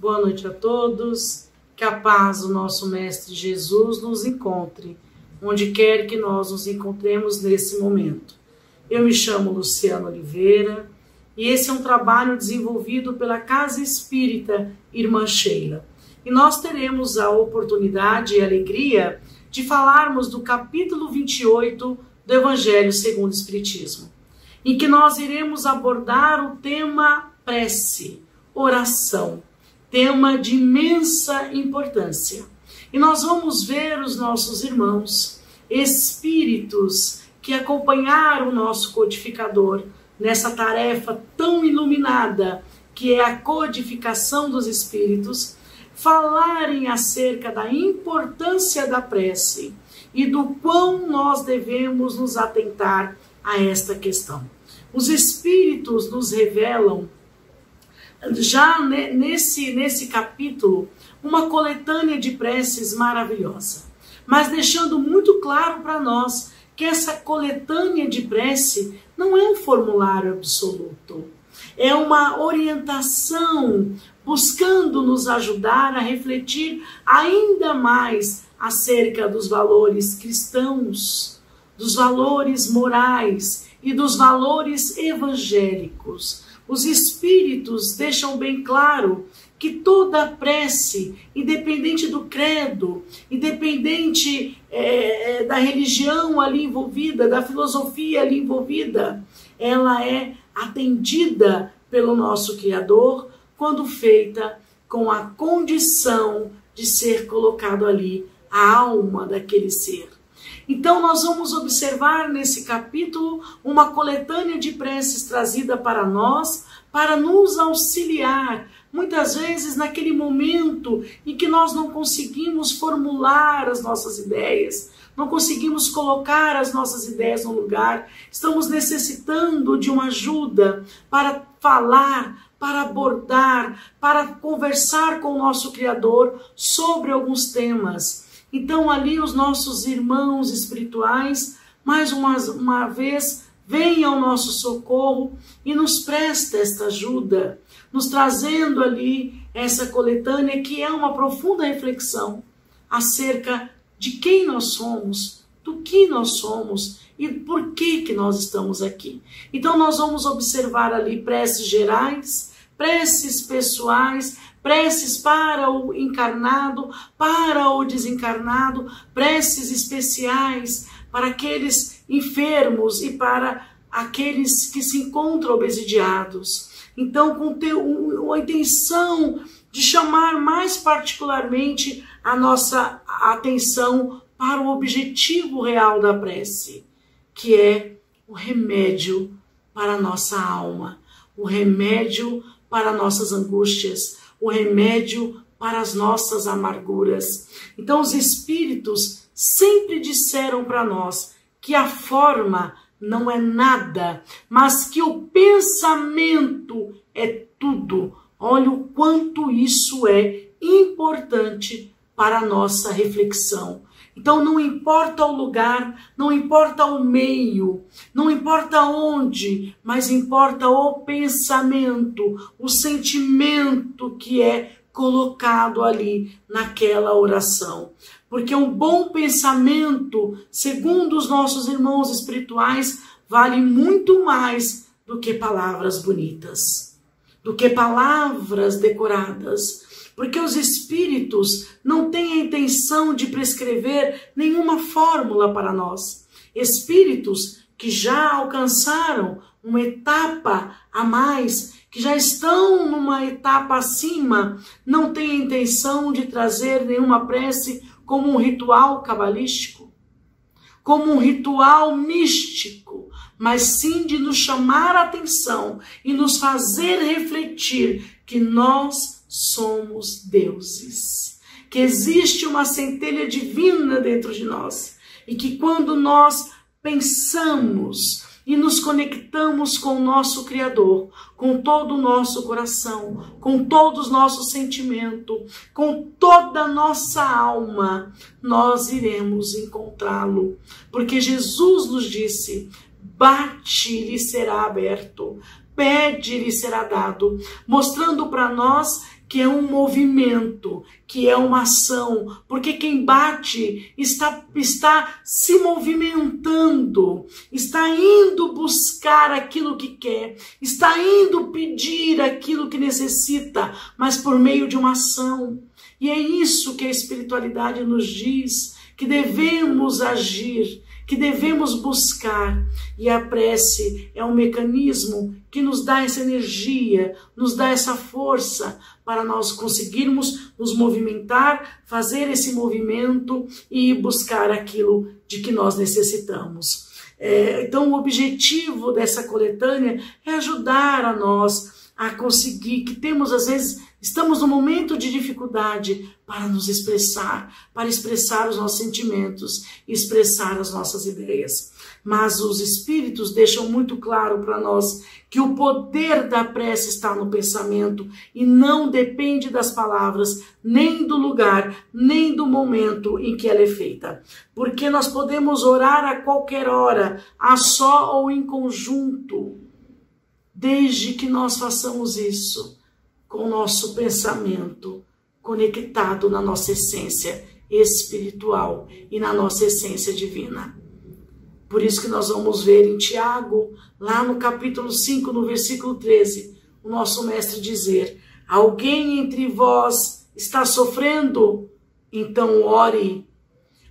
Boa noite a todos, que a paz do nosso Mestre Jesus nos encontre, onde quer que nós nos encontremos nesse momento. Eu me chamo Luciana Oliveira e esse é um trabalho desenvolvido pela Casa Espírita Irmã Sheila. E nós teremos a oportunidade e a alegria de falarmos do capítulo 28 do Evangelho segundo o Espiritismo, em que nós iremos abordar o tema prece, oração, tema de imensa importância. E nós vamos ver os nossos irmãos, espíritos que acompanharam o nosso codificador nessa tarefa tão iluminada que é a codificação dos espíritos, falarem acerca da importância da prece e do quão nós devemos nos atentar a esta questão. Os espíritos nos revelam já nesse capítulo uma coletânea de preces maravilhosa, mas deixando muito claro para nós que essa coletânea de prece não é um formulário absoluto, é uma orientação buscando nos ajudar a refletir ainda mais acerca dos valores cristãos, dos valores morais e dos valores evangélicos. Os espíritos deixam bem claro que toda prece, independente do credo, independente da religião ali envolvida, da filosofia ali envolvida, ela é atendida pelo nosso Criador quando feita com a condição de ser colocado ali a alma daquele ser. Então nós vamos observar nesse capítulo uma coletânea de preces trazida para nós, para nos auxiliar, muitas vezes naquele momento em que nós não conseguimos formular as nossas ideias, não conseguimos colocar as nossas ideias no lugar, estamos necessitando de uma ajuda para falar, para abordar, para conversar com o nosso Criador sobre alguns temas. Então ali os nossos irmãos espirituais, mais uma vez, vêm ao nosso socorro e nos presta esta ajuda, nos trazendo ali essa coletânea que é uma profunda reflexão acerca de quem nós somos, do que nós somos e por que nós estamos aqui. Então nós vamos observar ali preces gerais, preces pessoais, preces para o encarnado, para o desencarnado, preces especiais para aqueles enfermos e para aqueles que se encontram obsidiados. Então, com a intenção de chamar mais particularmente a nossa atenção para o objetivo real da prece, que é o remédio para a nossa alma, o remédio para nossas angústias, o remédio para as nossas amarguras. Então os espíritos sempre disseram para nós que a forma não é nada, mas que o pensamento é tudo. Olha o quanto isso é importante para a nossa reflexão. Então não importa o lugar, não importa o meio, não importa onde, mas importa o pensamento, o sentimento que é colocado ali naquela oração. Porque um bom pensamento, segundo os nossos irmãos espirituais, vale muito mais do que palavras bonitas, do que palavras decoradas. Porque os espíritos não têm a intenção de prescrever nenhuma fórmula para nós. Espíritos que já alcançaram uma etapa a mais, que já estão numa etapa acima, não têm a intenção de trazer nenhuma prece como um ritual cabalístico, como um ritual místico, mas sim de nos chamar a atenção e nos fazer refletir que nós somos deuses, que existe uma centelha divina dentro de nós e que quando nós pensamos e nos conectamos com o nosso Criador, com todo o nosso coração, com todo o nosso sentimento, com toda a nossa alma, nós iremos encontrá-lo. Porque Jesus nos disse, bate e lhe será aberto, pede e lhe será dado, mostrando para nós que é um movimento, que é uma ação, porque quem bate está se movimentando, está indo buscar aquilo que quer, está indo pedir aquilo que necessita, mas por meio de uma ação. E é isso que a espiritualidade nos diz, que devemos agir, que devemos buscar. E a prece é um mecanismo que nos dá essa energia, nos dá essa força para nós conseguirmos nos movimentar, fazer esse movimento e buscar aquilo de que nós necessitamos. Então o objetivo dessa coletânea é ajudar a nós a conseguir, que temos às vezes, estamos num momento de dificuldade para nos expressar, para expressar os nossos sentimentos, expressar as nossas ideias. Mas os espíritos deixam muito claro para nós que o poder da prece está no pensamento e não depende das palavras, nem do lugar, nem do momento em que ela é feita. Porque nós podemos orar a qualquer hora, a só ou em conjunto, desde que nós façamos isso com o nosso pensamento conectado na nossa essência espiritual e na nossa essência divina. Por isso que nós vamos ver em Tiago, lá no capítulo 5, no versículo 13, o nosso mestre dizer: alguém entre vós está sofrendo? Então ore.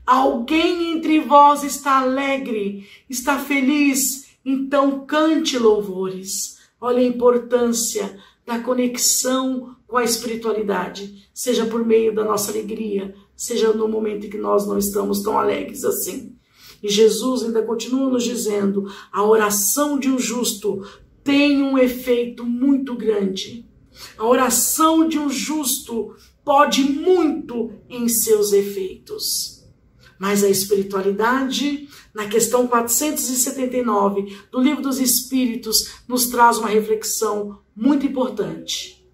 Alguém entre vós está alegre, está feliz? Então cante louvores. Olha a importância da conexão com a espiritualidade, seja por meio da nossa alegria, seja no momento em que nós não estamos tão alegres assim. E Jesus ainda continua nos dizendo: a oração de um justo tem um efeito muito grande. A oração de um justo pode muito em seus efeitos. Mas a espiritualidade, na questão 479 do Livro dos Espíritos, nos traz uma reflexão muito importante.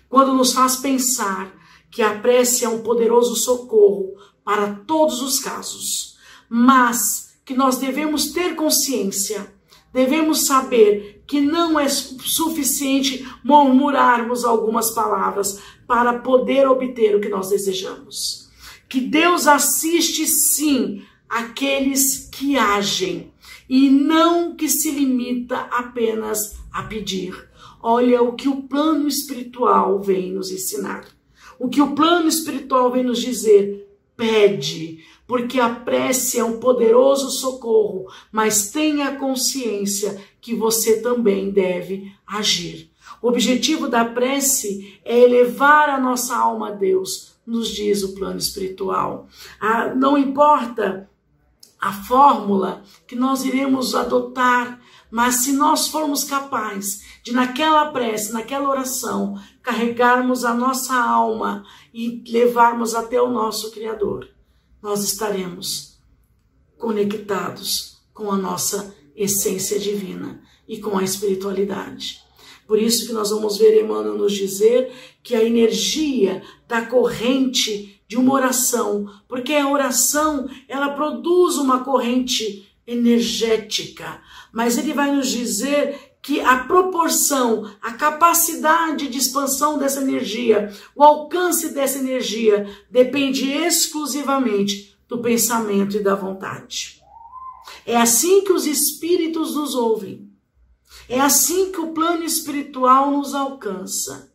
Quando nos faz pensar que a prece é um poderoso socorro para todos os casos, mas que nós devemos ter consciência, devemos saber que não é suficiente murmurarmos algumas palavras para poder obter o que nós desejamos. Que Deus assiste sim aqueles que agem e não que se limita apenas a pedir. Olha o que o plano espiritual vem nos ensinar. O que o plano espiritual vem nos dizer: pede, porque a prece é um poderoso socorro, mas tenha consciência que você também deve agir. O objetivo da prece é elevar a nossa alma a Deus, nos diz o plano espiritual. Não importa a fórmula que nós iremos adotar, mas se nós formos capazes de, naquela prece, naquela oração, carregarmos a nossa alma e levarmos até o nosso Criador, nós estaremos conectados com a nossa essência divina e com a espiritualidade. Por isso que nós vamos ver Emmanuel nos dizer que a energia da corrente de uma oração, porque a oração, ela produz uma corrente energética, mas ele vai nos dizer que a proporção, a capacidade de expansão dessa energia, o alcance dessa energia, depende exclusivamente do pensamento e da vontade. É assim que os espíritos nos ouvem. É assim que o plano espiritual nos alcança,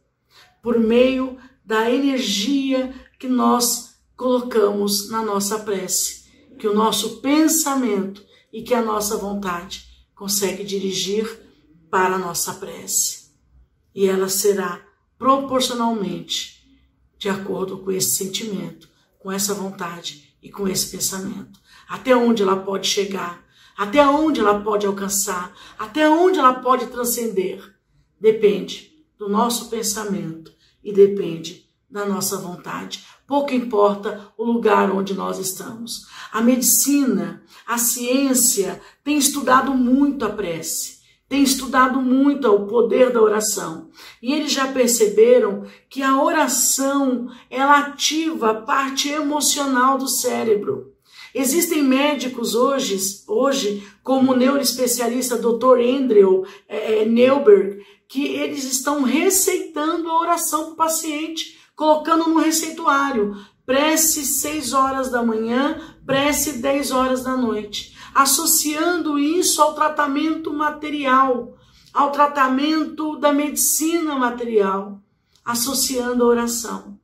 por meio da energia que nós colocamos na nossa prece, que o nosso pensamento e que a nossa vontade consegue dirigir para a nossa prece. E ela será proporcionalmente de acordo com esse sentimento, com essa vontade e com esse pensamento. Até onde ela pode chegar, até onde ela pode alcançar, até onde ela pode transcender, depende do nosso pensamento e depende da nossa vontade. Pouco importa o lugar onde nós estamos. A medicina, a ciência tem estudado muito a prece, tem estudado muito o poder da oração. E eles já perceberam que a oração, ela ativa a parte emocional do cérebro. Existem médicos hoje como o neuroespecialista Dr. Andrew Neuberg, que eles estão receitando a oração para o paciente, colocando no receituário. Prece 6 horas da manhã, prece 10 horas da noite. Associando isso ao tratamento material, ao tratamento da medicina material, associando a oração.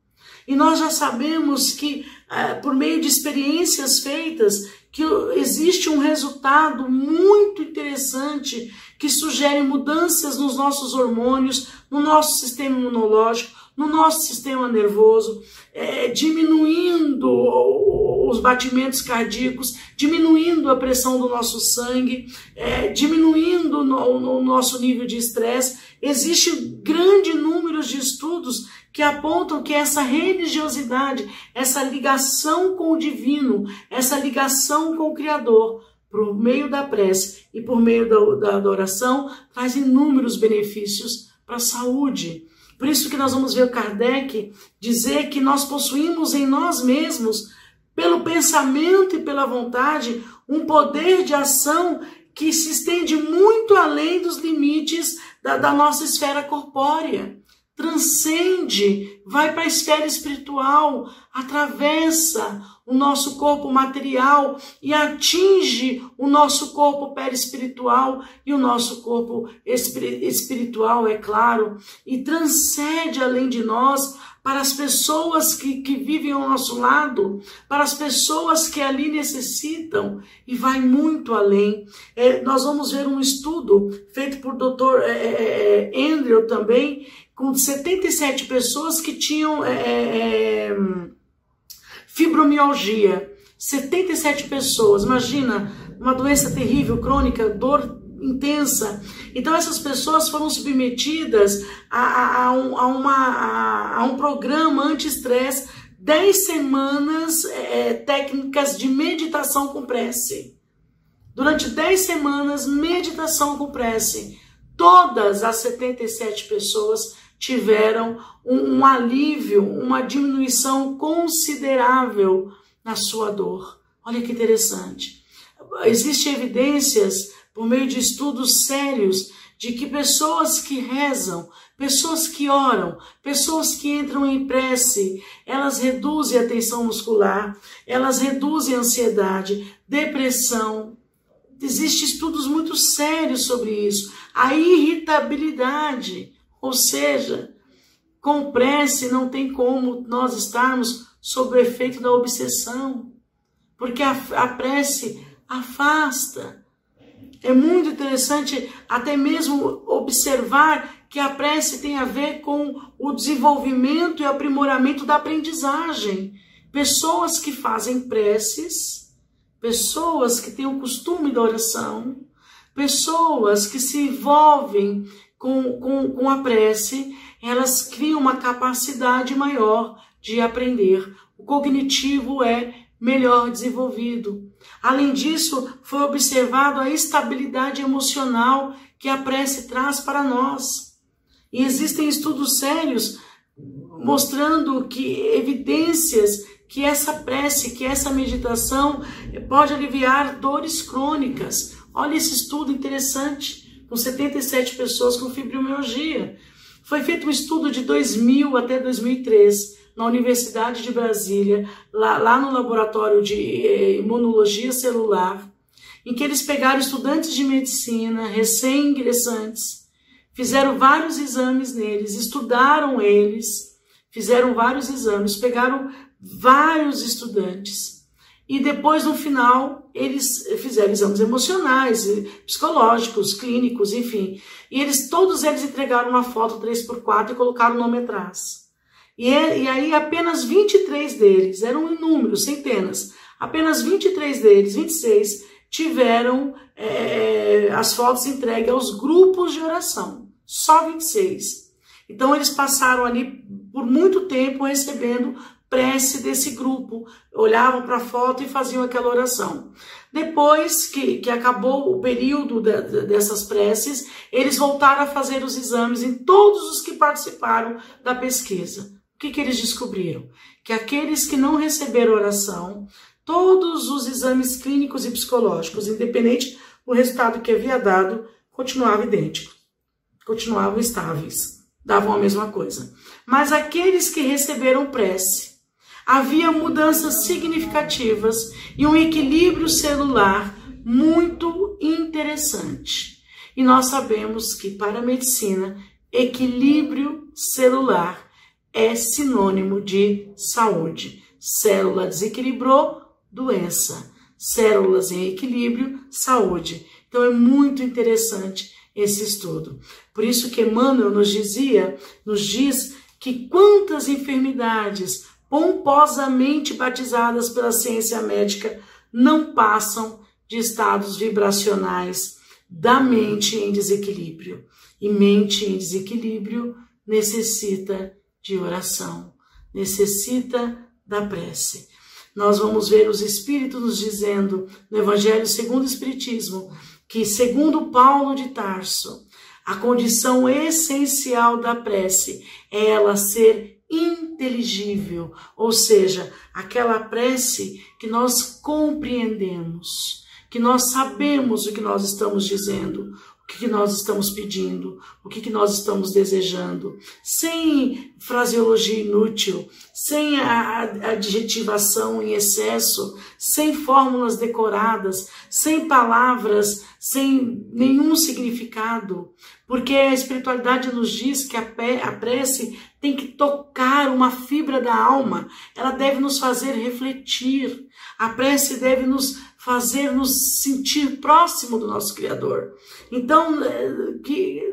E nós já sabemos que, por meio de experiências feitas, que existe um resultado muito interessante que sugere mudanças nos nossos hormônios, no nosso sistema imunológico, no nosso sistema nervoso, diminuindo os batimentos cardíacos, diminuindo a pressão do nosso sangue, diminuindo o nosso nível de estresse. Existe grande número de estudos que apontam que essa religiosidade, essa ligação com o divino, essa ligação com o Criador, por meio da prece e por meio da oração, traz inúmeros benefícios para a saúde. Por isso que nós vamos ver o Kardec dizer que nós possuímos em nós mesmos, pelo pensamento e pela vontade, um poder de ação que se estende muito além dos limites da nossa esfera corpórea. Transcende, vai para a esfera espiritual, atravessa o nosso corpo material e atinge o nosso corpo perispiritual e o nosso corpo espiritual, é claro, e transcende além de nós para as pessoas que vivem ao nosso lado, para as pessoas que ali necessitam, e vai muito além. Nós vamos ver um estudo feito por Dr. Andrew também, com 77 pessoas que tinham fibromialgia. 77 pessoas, imagina, uma doença terrível, crônica, dor intensa. Então essas pessoas foram submetidas a um programa anti-estresse, 10 semanas técnicas de meditação com prece. Durante 10 semanas, meditação com prece. Todas as 77 pessoas tiveram um alívio, uma diminuição considerável na sua dor. Olha que interessante. Existem evidências, por meio de estudos sérios, de que pessoas que rezam, pessoas que oram, pessoas que entram em prece, elas reduzem a tensão muscular, elas reduzem a ansiedade, depressão. Existem estudos muito sérios sobre isso. A irritabilidade, ou seja, com prece não tem como nós estarmos sob o efeito da obsessão, porque a prece afasta. É muito interessante até mesmo observar que a prece tem a ver com o desenvolvimento e aprimoramento da aprendizagem. Pessoas que fazem preces, pessoas que têm o costume da oração, pessoas que se envolvem com a prece, elas criam uma capacidade maior de aprender. O cognitivo é melhor desenvolvido. Além disso, foi observado a estabilidade emocional que a prece traz para nós. E existem estudos sérios mostrando que evidências que essa prece, que essa meditação pode aliviar dores crônicas. Olha esse estudo interessante, com 77 pessoas com fibromialgia. Foi feito um estudo de 2000 até 2003, na Universidade de Brasília, lá no laboratório de imunologia celular, em que eles pegaram estudantes de medicina, recém-ingressantes, fizeram vários exames neles, estudaram eles, fizeram vários exames, pegaram vários estudantes. E depois, no final, eles fizeram exames emocionais, psicológicos, clínicos, enfim. E todos eles entregaram uma foto 3x4 e colocaram o nome atrás. E aí apenas 23 deles, eram inúmeros, centenas, apenas 23 deles, 26, tiveram as fotos entregues aos grupos de oração. Só 26. Então eles passaram ali por muito tempo recebendo prece desse grupo, olhavam para a foto e faziam aquela oração. Depois que acabou o período dessas preces, eles voltaram a fazer os exames em todos os que participaram da pesquisa. O que eles descobriram? Que aqueles que não receberam oração todos os exames clínicos e psicológicos, independente do resultado que havia dado, continuava idêntico, continuavam estáveis, davam a mesma coisa. Mas aqueles que receberam prece, havia mudanças significativas e um equilíbrio celular muito interessante. E nós sabemos que para a medicina, equilíbrio celular é sinônimo de saúde. Célula desequilibrou, doença. Células em equilíbrio, saúde. Então é muito interessante esse estudo. Por isso que Emmanuel nos diz que quantas enfermidades pomposamente batizadas pela ciência médica não passam de estados vibracionais da mente em desequilíbrio. E mente em desequilíbrio necessita de oração, necessita da prece. Nós vamos ver os Espíritos nos dizendo, no Evangelho segundo o Espiritismo, que, segundo Paulo de Tarso, a condição essencial da prece é ela ser inteligível, ou seja, aquela prece que nós compreendemos, que nós sabemos o que nós estamos dizendo, o que nós estamos pedindo, o que nós estamos desejando, sem fraseologia inútil, sem a adjetivação em excesso, sem fórmulas decoradas, sem palavras, sem nenhum significado, porque a espiritualidade nos diz que a prece tem que tocar uma fibra da alma, ela deve nos fazer refletir, a prece deve nos fazer nos sentir próximo do nosso Criador. Então, que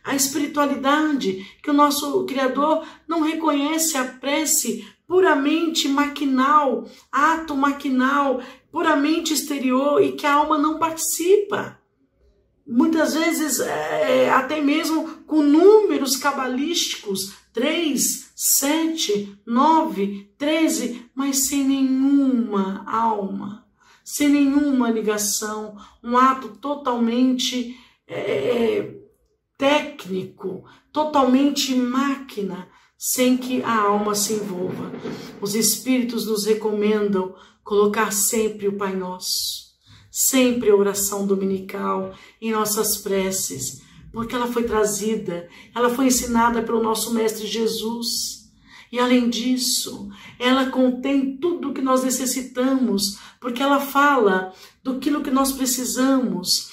a espiritualidade, que o nosso Criador não reconhece a prece puramente maquinal, ato maquinal, puramente exterior, e que a alma não participa. Muitas vezes, até mesmo com números cabalísticos, 3, 7, 9, 13, mas sem nenhuma alma, sem nenhuma ligação, um ato totalmente técnico, totalmente máquina, sem que a alma se envolva. Os Espíritos nos recomendam colocar sempre o Pai Nosso, sempre a oração dominical em nossas preces, porque ela foi trazida, ela foi ensinada pelo nosso Mestre Jesus. E além disso, ela contém tudo o que nós necessitamos, porque ela fala daquilo que nós precisamos,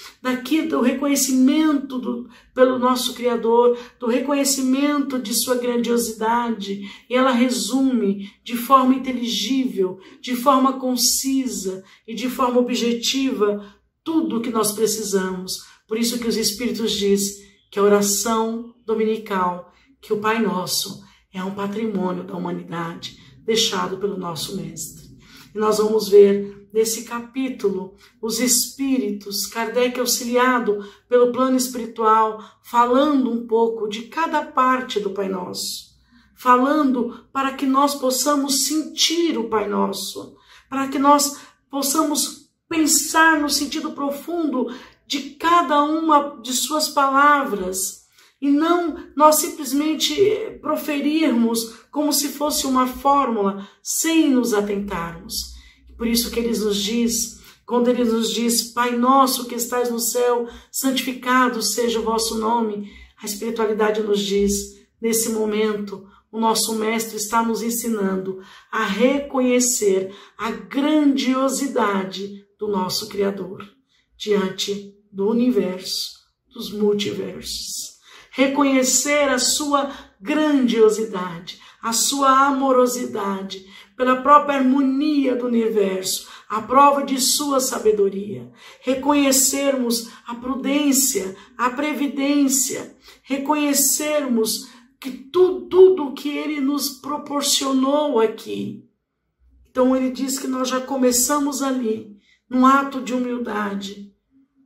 do reconhecimento pelo nosso Criador, do reconhecimento de sua grandiosidade, e ela resume de forma inteligível, de forma concisa e de forma objetiva tudo o que nós precisamos. Por isso que os Espíritos dizem que a oração dominical, que o Pai Nosso, é um patrimônio da humanidade deixado pelo nosso Mestre. E nós vamos ver nesse capítulo os Espíritos, Kardec auxiliado pelo plano espiritual, falando um pouco de cada parte do Pai Nosso, falando para que nós possamos sentir o Pai Nosso, para que nós possamos pensar no sentido profundo de cada uma de suas palavras, e não nós simplesmente proferirmos como se fosse uma fórmula, sem nos atentarmos. Por isso que ele nos diz, quando ele nos diz, Pai nosso que estás no céu, santificado seja o vosso nome, a espiritualidade nos diz, nesse momento, o nosso Mestre está nos ensinando a reconhecer a grandiosidade do nosso Criador, diante do universo, dos multiversos. Reconhecer a sua grandiosidade, a sua amorosidade, pela própria harmonia do universo, a prova de sua sabedoria. Reconhecermos a prudência, a previdência, reconhecermos que tudo que ele nos proporcionou aqui. Então ele diz que nós já começamos ali, num ato de humildade,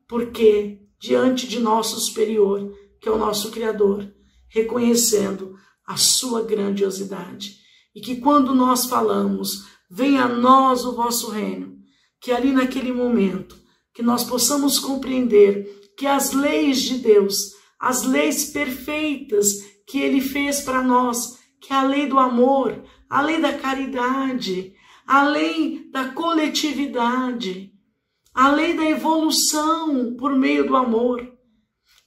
porque diante de nosso superior, que é o nosso Criador, reconhecendo a sua grandiosidade. E que quando nós falamos, venha a nós o vosso reino, que ali naquele momento, que nós possamos compreender que as leis de Deus, as leis perfeitas que ele fez para nós, que é a lei do amor, a lei da caridade, a lei da coletividade, a lei da evolução por meio do amor.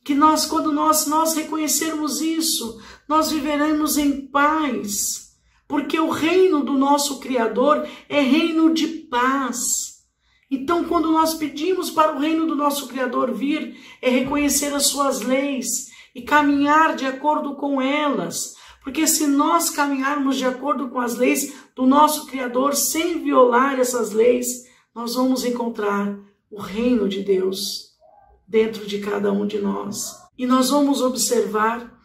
Que nós, quando nós reconhecermos isso, nós viveremos em paz, porque o reino do nosso Criador é reino de paz. Então, quando nós pedimos para o reino do nosso Criador vir, é reconhecer as suas leis e caminhar de acordo com elas. Porque se nós caminharmos de acordo com as leis do nosso Criador, sem violar essas leis, nós vamos encontrar o reino de Deus dentro de cada um de nós. E nós vamos observar,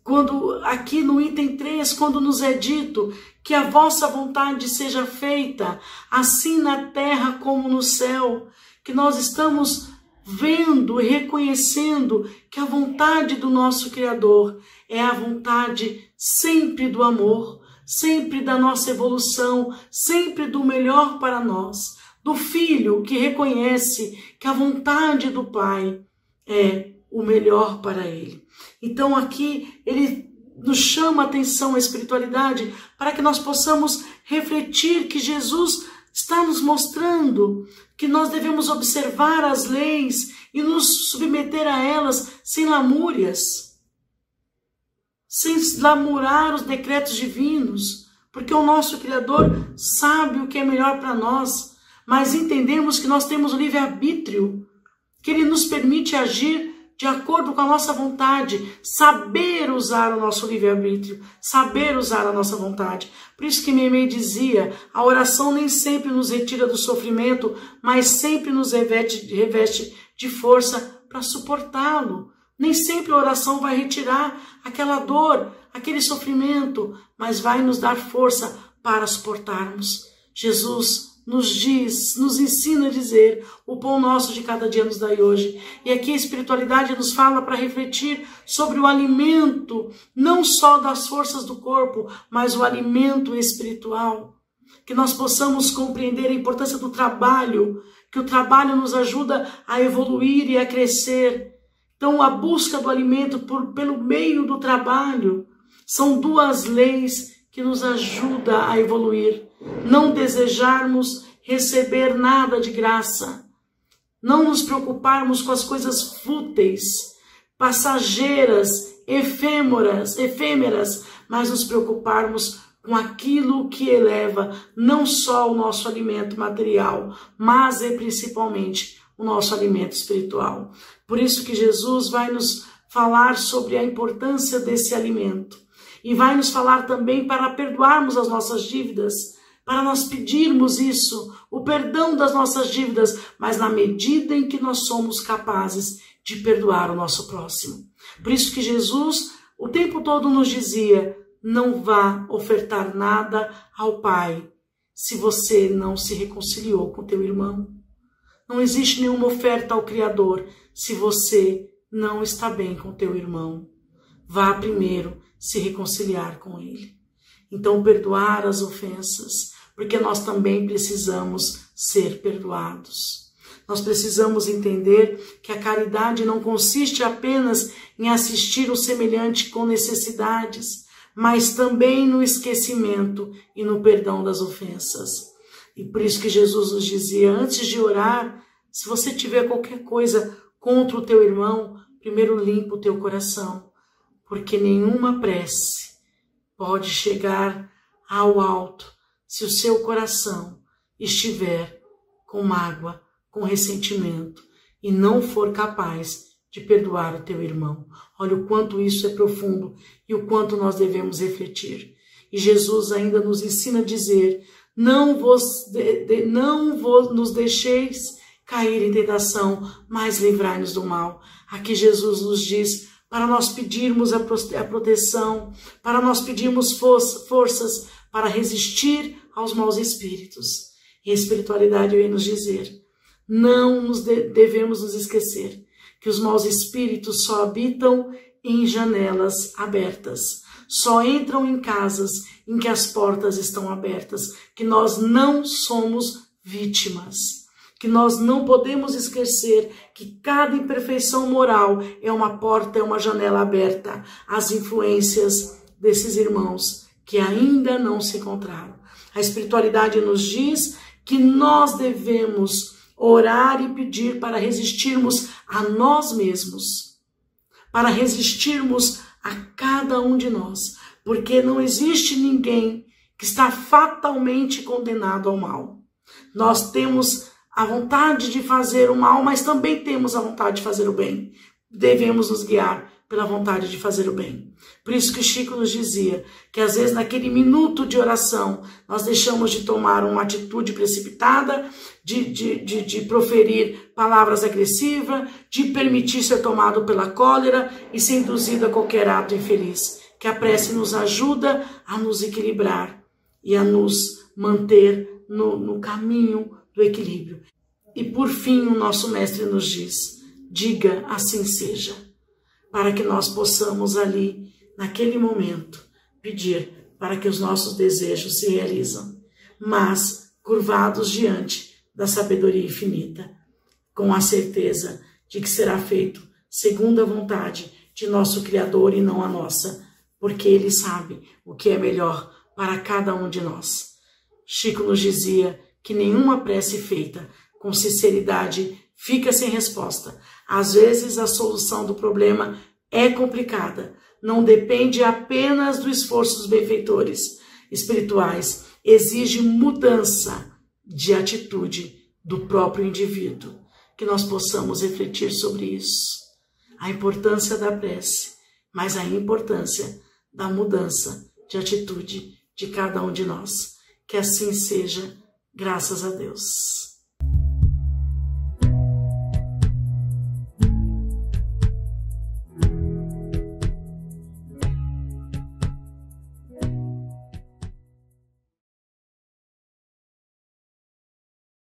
quando aqui no item 3, quando nos é dito que a vossa vontade seja feita, assim na terra como no céu, que nós estamos vendo e reconhecendo que a vontade do nosso Criador é a vontade sempre do amor, sempre da nossa evolução, sempre do melhor para nós, do Filho que reconhece que a vontade do Pai é o melhor para ele. Então aqui ele nos chama a atenção à espiritualidade para que nós possamos refletir que Jesus está nos mostrando que nós devemos observar as leis e nos submeter a elas sem lamúrias, sem lamurar os decretos divinos, porque o nosso Criador sabe o que é melhor para nós, mas entendemos que nós temos o livre-arbítrio, que Ele nos permite agir de acordo com a nossa vontade, saber usar o nosso livre-arbítrio, saber usar a nossa vontade. Por isso que Meimei dizia, a oração nem sempre nos retira do sofrimento, mas sempre nos reveste de força para suportá-lo. Nem sempre a oração vai retirar aquela dor, aquele sofrimento, mas vai nos dar força para suportarmos. Jesus nos diz, nos ensina a dizer, o pão nosso de cada dia nos dai hoje. E aqui a espiritualidade nos fala para refletir sobre o alimento, não só das forças do corpo, mas o alimento espiritual. Que nós possamos compreender a importância do trabalho, que o trabalho nos ajuda a evoluir e a crescer. Então a busca do alimento pelo meio do trabalho são duas leis que nos ajudam a evoluir. Não desejarmos receber nada de graça, não nos preocuparmos com as coisas fúteis, passageiras, efêmeras, mas nos preocuparmos com aquilo que eleva não só o nosso alimento material, mas principalmente o nosso alimento espiritual. Por isso que Jesus vai nos falar sobre a importância desse alimento e vai nos falar também para perdoarmos as nossas dívidas, para nós pedirmos isso, o perdão das nossas dívidas, mas na medida em que nós somos capazes de perdoar o nosso próximo. Por isso que Jesus o tempo todo nos dizia, não vá ofertar nada ao Pai se você não se reconciliou com teu irmão. Não existe nenhuma oferta ao Criador se você não está bem com teu irmão. Vá primeiro se reconciliar com ele. Então perdoar as ofensas, porque nós também precisamos ser perdoados. Nós precisamos entender que a caridade não consiste apenas em assistir o semelhante com necessidades, mas também no esquecimento e no perdão das ofensas. E por isso que Jesus nos dizia, antes de orar, se você tiver qualquer coisa contra o teu irmão, primeiro limpa o teu coração, porque nenhuma prece pode chegar ao alto se o seu coração estiver com mágoa, com ressentimento e não for capaz de perdoar o teu irmão. Olha o quanto isso é profundo e o quanto nós devemos refletir. E Jesus ainda nos ensina a dizer, não nos deixeis cair em tentação, mas livrai-nos do mal. Aqui Jesus nos diz para nós pedirmos a proteção, para nós pedirmos forças para resistir aos maus espíritos. E a espiritualidade vem nos dizer, não devemos nos esquecer que os maus espíritos só habitam em janelas abertas, só entram em casas em que as portas estão abertas, que nós não somos vítimas, que nós não podemos esquecer que cada imperfeição moral é uma porta, é uma janela aberta às influências desses irmãos que ainda não se encontraram. A espiritualidade nos diz que nós devemos orar e pedir para resistirmos a nós mesmos, para resistirmos a cada um de nós, porque não existe ninguém que está fatalmente condenado ao mal. Nós temos a vontade de fazer o mal, mas também temos a vontade de fazer o bem. Devemos nos guiar pela vontade de fazer o bem. Por isso que Chico nos dizia que às vezes naquele minuto de oração nós deixamos de tomar uma atitude precipitada, de proferir palavras agressivas, de permitir ser tomado pela cólera e ser induzido a qualquer ato infeliz. Que a prece nos ajuda a nos equilibrar e a nos manter no caminho do equilíbrio. E por fim o nosso mestre nos diz, diga assim seja, para que nós possamos ali, naquele momento, pedir para que os nossos desejos se realizem, mas curvados diante da sabedoria infinita, com a certeza de que será feito segundo a vontade de nosso Criador e não a nossa, porque Ele sabe o que é melhor para cada um de nós. Chico nos dizia que nenhuma prece feita com sinceridade fica sem resposta. Às vezes a solução do problema é complicada, não depende apenas do esforço dos benfeitores espirituais, exige mudança de atitude do próprio indivíduo. Que nós possamos refletir sobre isso, a importância da prece, mas a importância da mudança de atitude de cada um de nós. Que assim seja, graças a Deus.